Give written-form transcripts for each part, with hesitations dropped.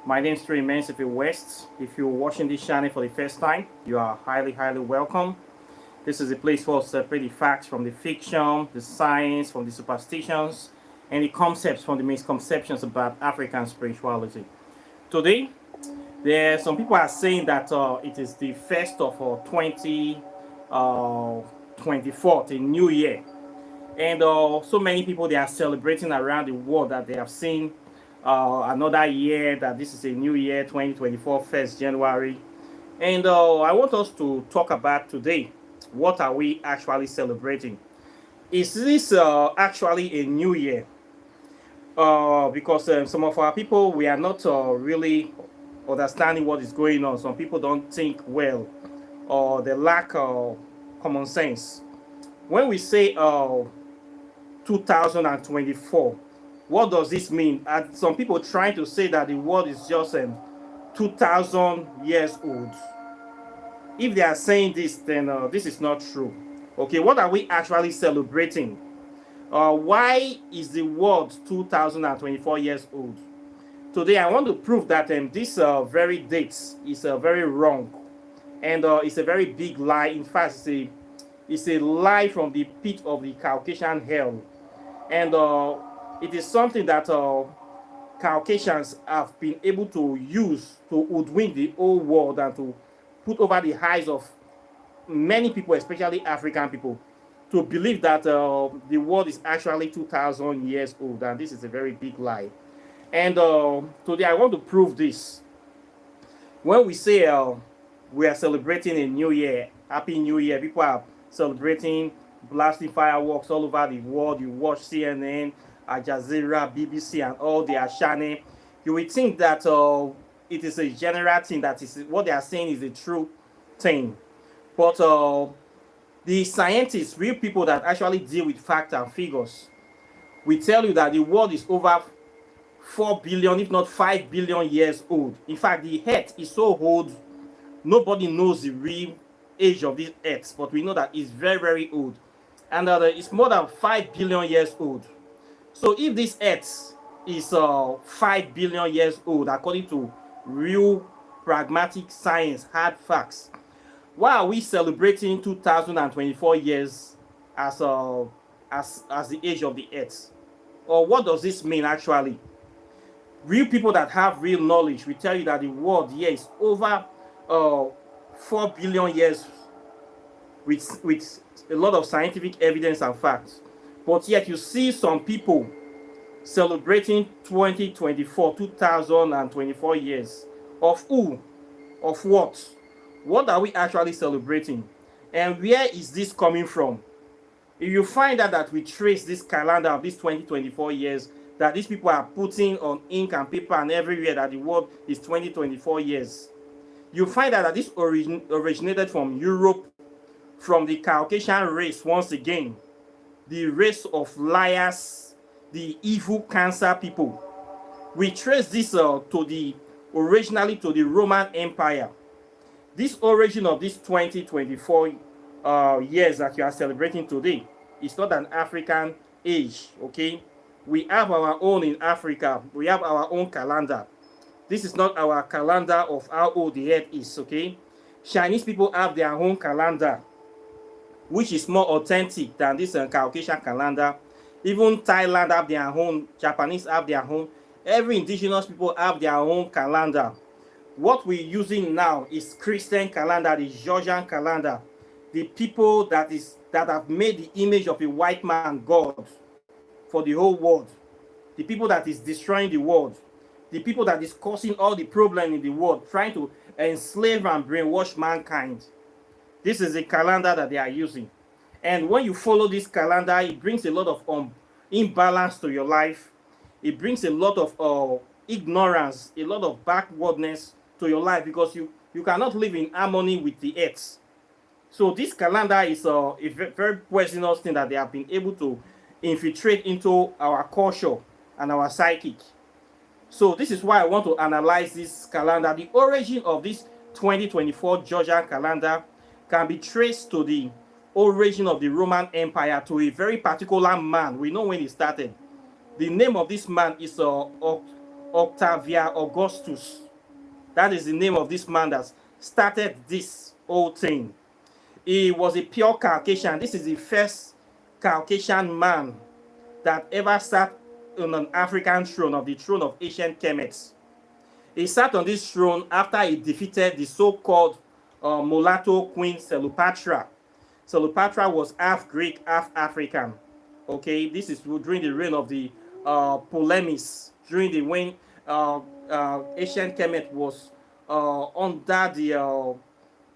My name is Supremacy West. If you're watching this channel for the first time, you are highly welcome. This is a place for us to separate the facts from the fiction, the science from the superstitions, and the concepts from the misconceptions about African spirituality. Today, some people are saying that it is the first of 2024, the new year. And so many people, they are celebrating around the world that they have seen another year, that this is a new year, 2024, 1st January. And I want us to talk about today, what are we actually celebrating? Is this actually a new year? Because some of our people, we are not really understanding what is going on. Some people don't think well, or they lack common sense. When we say 2024, what does this mean? Are some people trying to say that the world is just 2,000 years old? If they are saying this, then this is not true. Okay, what are we actually celebrating? Why is the world 2024 years old? Today, I want to prove that this very date is very wrong, and it's a very big lie. In fact, it's a lie from the pit of the Caucasian hell, and it is something that Caucasians have been able to use to hoodwink the whole world and to put over the eyes of many people, especially African people, to believe that the world is actually 2,000 years old, and this is a very big lie. And today I want to prove this. When we say we are celebrating a new year, Happy New Year, people are celebrating, blasting fireworks all over the world. You watch CNN, Al Jazeera, BBC, and all their channel. You will think that it is a general thing, that is what they are saying is a true thing. But the scientists, real people that actually deal with facts and figures, will tell you that the world is over 4 billion, if not 5 billion years old. In fact, the earth is so old, nobody knows the real age of this earth, but we know that it's very old. And it's more than 5 billion years old. So if this earth is 5 billion years old, according to real pragmatic science, hard facts, why are we celebrating 2024 years as the age of the earth? Or what does this mean actually? Real people that have real knowledge will tell you that the world here is over 4 billion years with a lot of scientific evidence and facts. But yet you see some people celebrating 2024 years. Of who? Of what? What are we actually celebrating? And where is this coming from? If you find out that we trace this calendar of these 2024 years, that these people are putting on ink and paper and everywhere that the world is 2024 years, you find out that this originated from Europe, from the Caucasian race once again, the race of liars, the evil cancer people. We trace this originally to the Roman Empire. This origin of this 2024 years that you are celebrating today is not an African age, okay? We have our own in Africa. We have our own calendar. This is not our calendar of how old the earth is, okay? Chinese people have their own calendar, which is more authentic than this Caucasian calendar. Even Thailand have their own, Japanese have their own. Every indigenous people have their own calendar. What we're using now is Christian calendar, the Georgian calendar. The people that have made the image of a white man God for the whole world. The people that is destroying the world. The people that is causing all the problem in the world, trying to enslave and brainwash mankind. This is a calendar that they are using. And when you follow this calendar, it brings a lot of imbalance to your life. It brings a lot of ignorance, a lot of backwardness to your life, because you cannot live in harmony with the earth. So this calendar is a very poisonous thing that they have been able to infiltrate into our culture and our psychic. So this is why I want to analyze this calendar. The origin of this 2024 Georgian calendar can be traced to the origin of the Roman Empire, to a very particular man. We know when he started. The name of this man is Octavia Augustus. That is the name of this man that started this whole thing. He was a pure Caucasian. This is the first Caucasian man that ever sat on an African throne, of the throne of ancient Kemet. He sat on this throne after he defeated the so-called mulatto queen Selupatra. Selupatra was half Greek, half African. Okay, this is during the reign of the Ptolemies, during the when ancient Kemet was under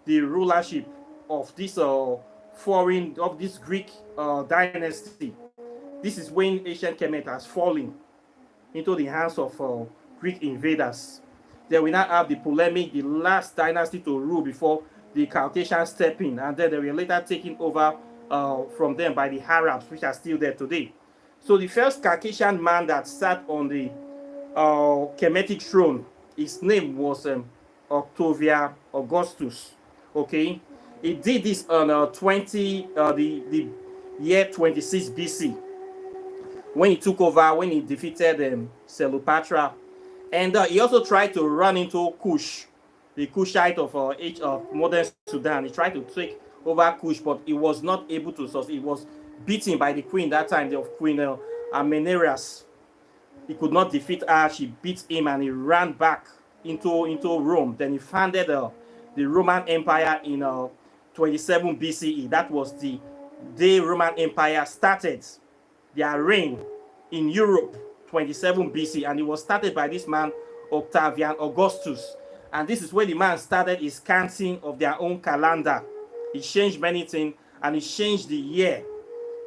the rulership of this Greek dynasty. This is when ancient Kemet has fallen into the hands of Greek invaders. Then we now have the Ptolemaic, the last dynasty to rule before the Caucasians step in, and then they were later taken over from them by the Arabs, which are still there today. So the first Caucasian man that sat on the Kemetic throne, his name was Octavia Augustus. Okay, he did this on the year 26 BC when he took over, when he defeated Selupatra. And he also tried to run into Kush, the Kushite of modern Sudan. He tried to take over Kush, but he was not able to succeed. He was beaten by the queen that time, the Queen Amenerias. He could not defeat her. She beat him, and he ran back into Rome. Then he founded the Roman Empire in 27 BCE. That was the day Roman Empire started their reign in Europe, 27 BC, and it was started by this man Octavian Augustus. And this is where the man started his counting of their own calendar. He changed many things, and he changed the year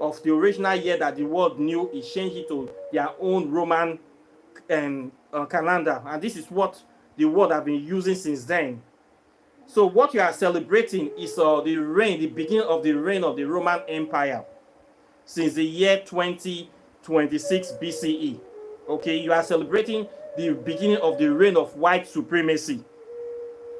of the original year that the world knew. He changed it to their own Roman calendar, and this is what the world have been using since then. So what you are celebrating is the beginning of the reign of the Roman Empire since the year 2026 BCE. Okay, you are celebrating the beginning of the reign of white supremacy.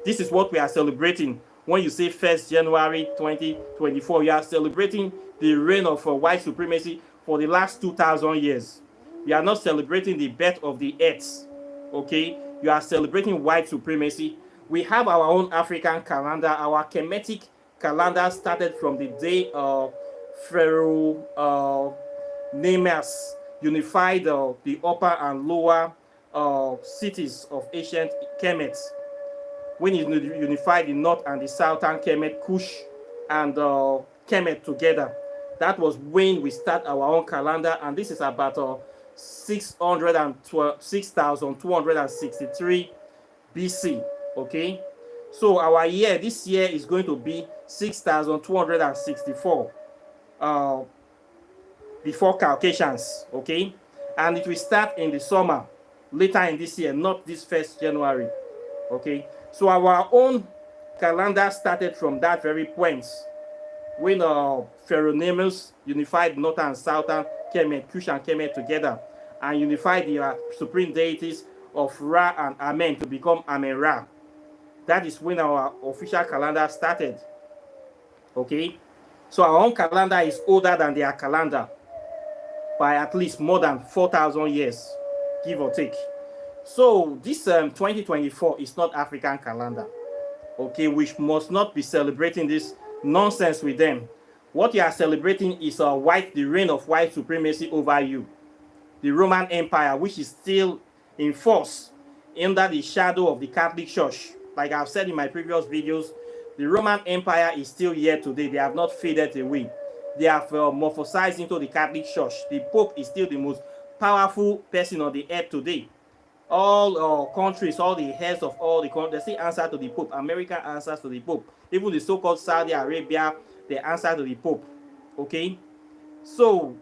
This is what we are celebrating. When you say 1st January 2024, you are celebrating the reign of white supremacy for the last 2,000 years. You are not celebrating the birth of the earth. Okay, you are celebrating white supremacy. We have our own African calendar. Our Kemetic calendar started from the day Pharaoh Nemes unified the upper and lower cities of ancient Kemet. When he unified the north and the southern Kemet, Kush and Kemet together. That was when we start our own calendar, and this is about 6,263 BC. Okay, so our year this year is going to be 6,264 before Caucasians. Okay, and it will start in the summer later in this year, not this 1st January. Okay, so our own calendar started from that very point when Pharaoh Nemes unified northern and southern Kemet, Kush and Kemet together, and unified the supreme deities of Ra and Amen to become Amen-Ra. That is when our official calendar started. Okay, so our own calendar is older than their calendar by at least more than 4,000 years, give or take. So this 2024 is not African calendar. Okay, we must not be celebrating this nonsense with them. What you are celebrating is the reign of white supremacy over you. The Roman Empire, which is still in force under the shadow of the Catholic Church. Like I've said in my previous videos, the Roman Empire is still here today. They have not faded away. They have morphosized into the Catholic Church. The Pope is still the most powerful person on the earth today. All countries, all the heads of all the countries, they still answer to the Pope. America answers to the Pope. Even the so-called Saudi Arabia, they answer to the Pope. Okay? So,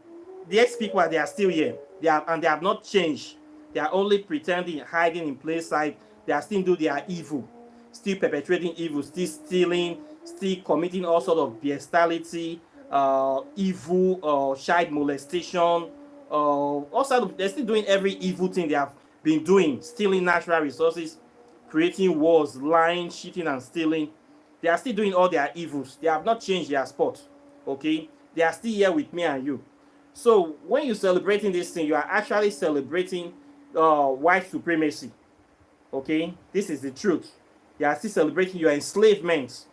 the ex-people, they are still here. They have not changed. They are only pretending, hiding in plain sight. They are still doing their evil. Still perpetrating evil, still stealing, still committing all sort of bestiality, evil, child molestation, all sort of, they're still doing every evil thing they have been doing, stealing natural resources, creating wars, lying, cheating, and stealing. They are still doing all their evils. They have not changed their spot. Okay? They are still here with me and you. So when you're celebrating this thing, you are actually celebrating white supremacy. Okay, this is the truth. You are still celebrating your enslavement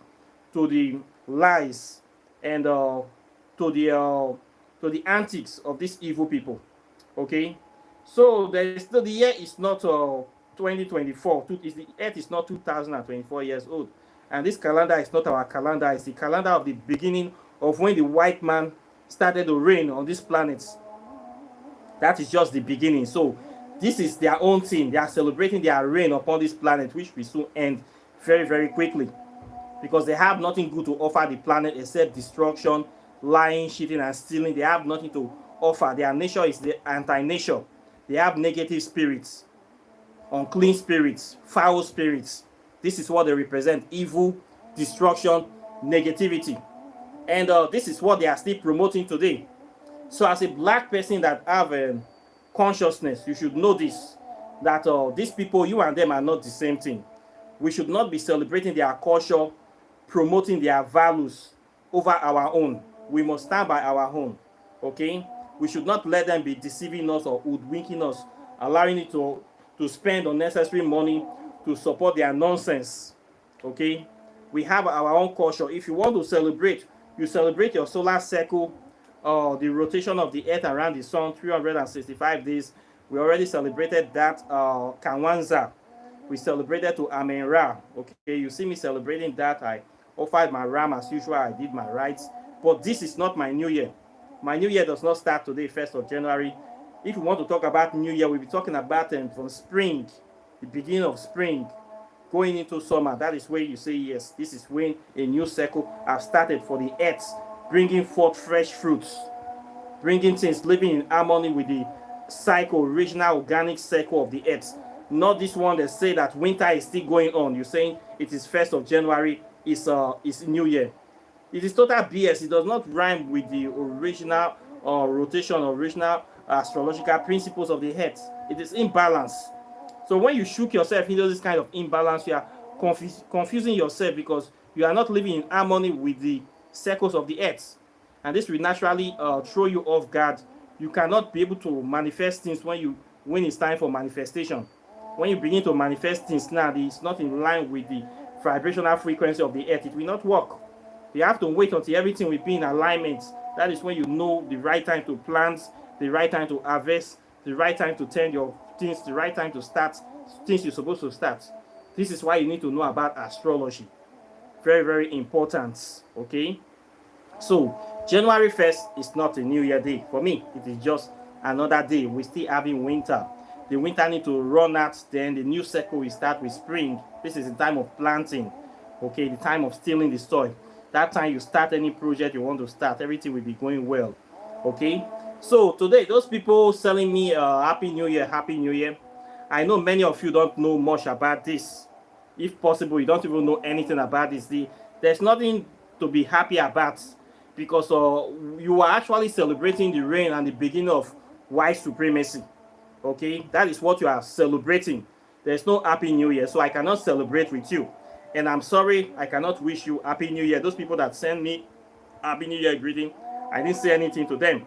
to the lies and to the uh, to the antics of these evil people. Okay, so there is still, the year is not 2024. The earth is not 2024 years old, and this calendar is not our calendar. It's the calendar of the beginning of when the white man started to reign on this planet. That is just the beginning. So this is their own thing. They are celebrating their reign upon this planet, which will soon end very, very quickly, because they have nothing good to offer the planet except destruction, lying, cheating, and stealing. They have nothing to offer. Their nature is the anti-nature. They have negative spirits, unclean spirits, foul spirits. This is what they represent: evil, destruction, negativity. And this is what they are still promoting today. So as a black person that have consciousness, you should know this, that these people, you and them are not the same thing. We should not be celebrating their culture, promoting their values over our own. We must stand by our own. Okay, we should not let them be deceiving us or hoodwinking us, allowing it to spend unnecessary money to support their nonsense. Okay, we have our own culture. If you want to celebrate, you celebrate your solar cycle, the rotation of the earth around the sun, 365 days. We already celebrated that. Kanwanza, we celebrated to Amen Ra. Okay, you see me celebrating that. I offered my ram as usual. I did my rites. But this is not my new year. My new year does not start today, 1st of January. If you want to talk about new year, we'll be talking about from spring, the beginning of spring, going into summer. That is where you say, yes, this is when a new cycle has started for the earth, bringing forth fresh fruits, bringing things, living in harmony with the cycle, original organic cycle of the earth. Not this one that say that winter is still going on. You're saying it is 1st of January, is New Year. It is total BS. It does not rhyme with the original rotation, original astrological principles of the earth. It is imbalance. So when you shook yourself into this kind of imbalance, you are confusing yourself, because you are not living in harmony with the circles of the earth, and this will naturally throw you off guard. You cannot be able to manifest things when it's time for manifestation. When you begin to manifest things now, it's not in line with the vibrational frequency of the earth. It will not work. You have to wait until everything will be in alignment. That is when you know the right time to plant, the right time to harvest, the right time to turn your things, the right time to start things you're supposed to start. This is why you need to know about astrology. Very, very important. Okay, so January 1st is not a new year day for me. It is just another day. We're still having winter. The winter need to run out, then the new cycle will start with spring. This is the time of planting. Okay, the time of stilling the soil. That time you start any project you want to start, everything will be going well. Okay, so today, those people selling me Happy New Year, Happy New Year, I know many of you don't know much about this. If possible, you don't even know anything about this. There's nothing to be happy about, because you are actually celebrating the reign and the beginning of white supremacy. Okay, that is what you are celebrating. There's no Happy New Year, so I cannot celebrate with you. And I'm sorry, I cannot wish you Happy New Year. Those people that send me Happy New Year greeting, I didn't say anything to them.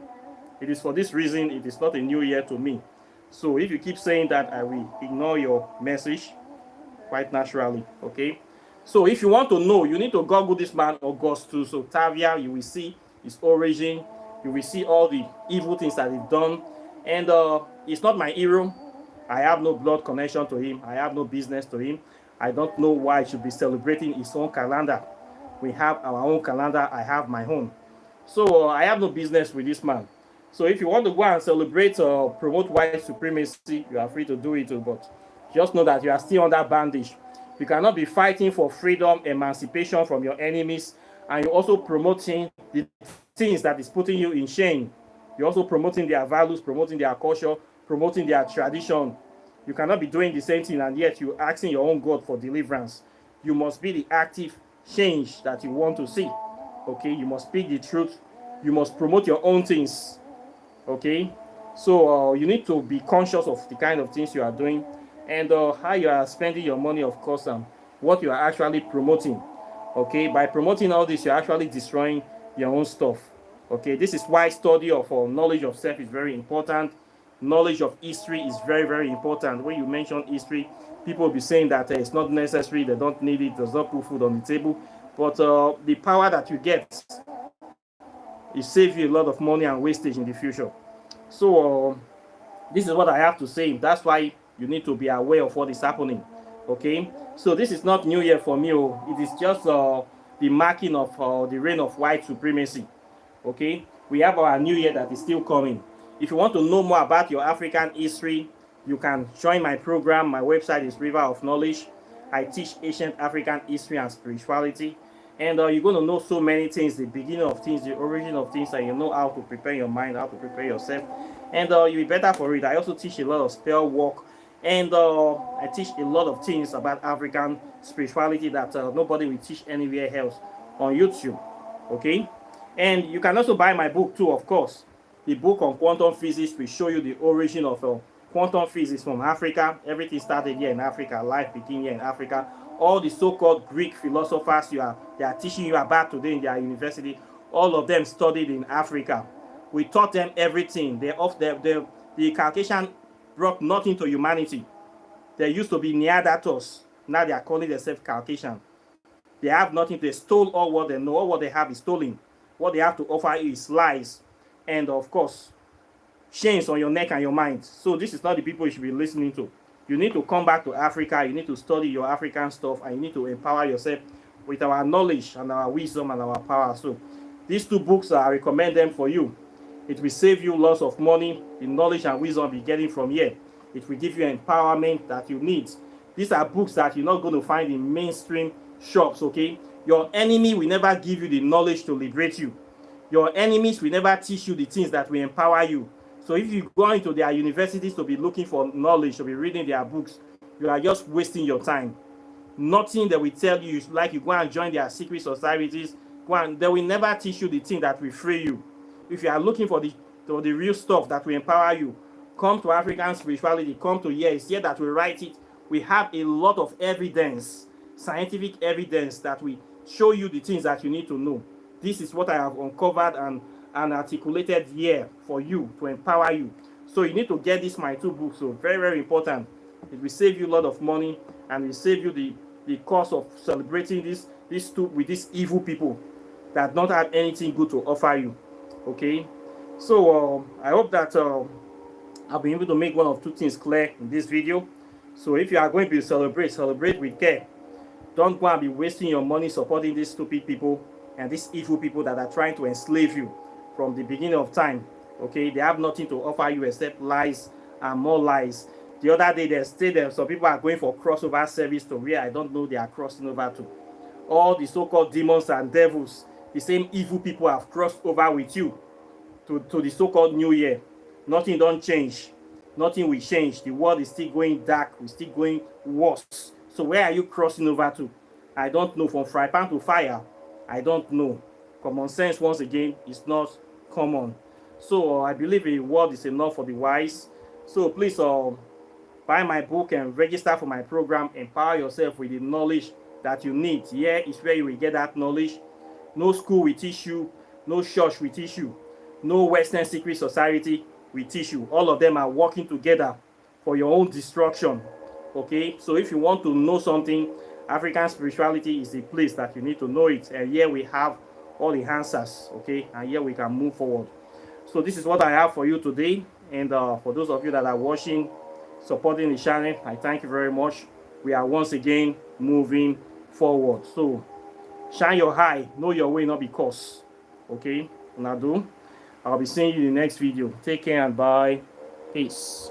It is for this reason, it is not a new year to me. So if you keep saying that, I will ignore your message quite naturally. Okay, so if you want to know, you need to Google this man Augustus Octavia. You will see his origin. You will see all the evil things that he's done. And he's not my hero. I have no blood connection to him. I have no business to him. I don't know why I should be celebrating his own calendar. We have our own calendar. I have my own. So I have no business with this man. So if you want to go and celebrate or promote white supremacy, you are free to do it. But just know that you are still under bondage. You cannot be fighting for freedom, emancipation from your enemies, and you're also promoting the things that is putting you in shame. You're also promoting their values, promoting their culture, promoting their tradition. You cannot be doing the same thing, and yet you're asking your own God for deliverance. You must be the active change that you want to see. Okay, you must speak the truth. You must promote your own things. Okay, so you need to be conscious of the kind of things you are doing, and how you are spending your money, of course, and what you are actually promoting. Okay, by promoting all this, you're actually destroying your own stuff. Okay, this is why study of knowledge of self is very important. knowledge of history is very, very important. When you mention history, people will be saying that it's not necessary, they don't need it, does not put food on the table. But the power that you get, it saves you a lot of money and wastage in the future. So this is what I have to say. That's why you need to be aware of what is happening. Okay, so this is not New Year for me. It is just the marking of the reign of white supremacy. Okay, we have our New Year that is still coming. If you want to know more about your African history, you can join my program. My website is River of Knowledge. I teach ancient African history and spirituality. And you're going to know so many things, the beginning of things, the origin of things, and you know how to prepare your mind, how to prepare yourself. And you'll be better for it. I also teach a lot of spell work. And I teach a lot of things about African spirituality that nobody will teach anywhere else on YouTube. Okay? And you can also buy my book too, of course. The book on quantum physics will show you the origin of quantum physics from Africa. Everything started here in Africa. Life began here in Africa. All the so-called Greek philosophers they are teaching you about today in their university, all of them studied in Africa. We taught them everything. The Caucasian brought nothing to humanity. They used to be Neanderthals. Now they are calling themselves Caucasian. They have nothing. They stole all what they know. All what they have is stolen. What they have to offer you is lies. And of course, chains on your neck and your mind. So this is not the people you should be listening to. You need to come back to Africa. You need to study your African stuff, and you need to empower yourself with our knowledge and our wisdom and our power. So these two books, I recommend them for you. It will save you lots of money. The knowledge and wisdom you're getting from here, it will give you empowerment that you need. These are books that you're not going to find in mainstream shops. Okay, your enemy will never give you the knowledge to liberate you. Your enemies will never teach you the things that will empower you. So if you go into their universities to be looking for knowledge, to be reading their books, you are just wasting your time. Nothing that will tell you, like you go and join their secret societies, they will never teach you the thing that will free you. If you are looking for the real stuff that will empower you, come to African spirituality, come to here. It's here that we write it. We have a lot of evidence, scientific evidence that will show you the things that you need to know. This is what I have uncovered and articulated here for you to empower you. So you need to get this my two books. So very, very important. It will save you a lot of money, and it will save you the cost of celebrating these two with these evil people that don't have anything good to offer you. Okay, so I hope that I'll be able to make one of two things clear in this video. So if you are going to celebrate with care. Don't go and be wasting your money supporting these stupid people and these evil people that are trying to enslave you from the beginning of time. Okay, they have nothing to offer you except lies and more lies. The other day they stayed there, some people are going for crossover service to where I don't know they are crossing over to. All the so-called demons and devils, the same evil people have crossed over with you to the so-called New Year. Nothing don't change. Nothing will change. The world is still going dark. We're still going worse. So where are you crossing over to? I don't know. From fry pan to fire, I don't know. Common sense, once again, is not common. So I believe a word is enough for the wise. So please buy my book and register for my program. Empower yourself with the knowledge that you need. Here is where you will get that knowledge. No school will teach you. No church will teach you. No Western secret society will teach you. All of them are working together for your own destruction. Okay, so if you want to know something, African spirituality is a place that you need to know it. And here we have all the answers. Okay, and here we can move forward. So this is what I have for you today. And for those of you that are watching, supporting the channel, I thank you very much. We are once again moving forward. So shine your eye, know your way, not because. Okay, Nadu. I'll be seeing you in the next video. Take care and bye. Peace.